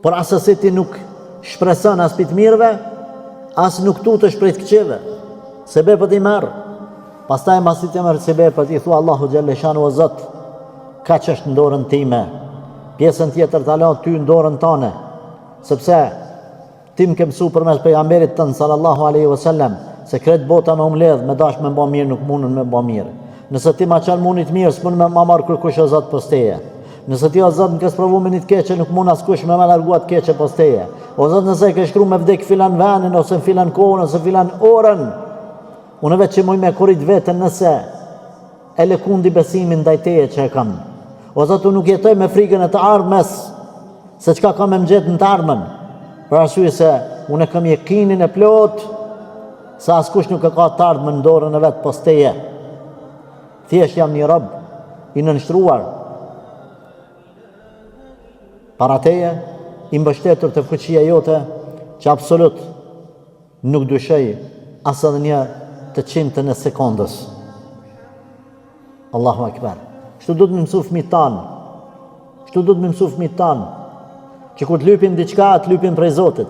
por asësi ti nuk shpreson as pit mirëve, as nuk tutesh prej të këqive. Sebepët i merr. Pastaj mbasi ti merr sebepët, i thua Allahu xhalla shanu o Zot, kaq është në dorën time. Pjesën tjetër ta la ty në dorën tënde, sepse ti më ke mësuar përmes pejgamberit tënd sallallahu alaihi wasallam se kret bota me umledh, me dash me bë mirë nuk mundun me bë mirë. Nëse ti ma çon munit mirë, s'mund me ma marr kërkush o Zot pos teje. Nëse ti o Zot më ke sprovu me një të keqe, nuk mund askush me largua të keqe pos teje. O Zot, nëse ke shkruar me vdek filan venin ose filan kohën ose filan orën, unë vetë që muj me kurit vetën nëse e lëkundi besimin ndaj teje që e kam. O Zot, unë nuk jetoj me frikën e të ardhmes, se çka kam me më gjetë në të ardhmen. Për arsye se unë kam jekinin e plot se askush nuk e ka të ardhmen në dorën e vet pos teje. Thjesht jam një rob i nënshtruar para teje, i mbështetur të fuqia jote, që absolut nuk dyshoj as edhe një të qindën e sekondës. Allahu akbar. Kështu duhet me mësu fëmijët tanë. Kështu duhet me mësu fëmijët tanë, që kur të lypin diçka, të lypin prej Zotit.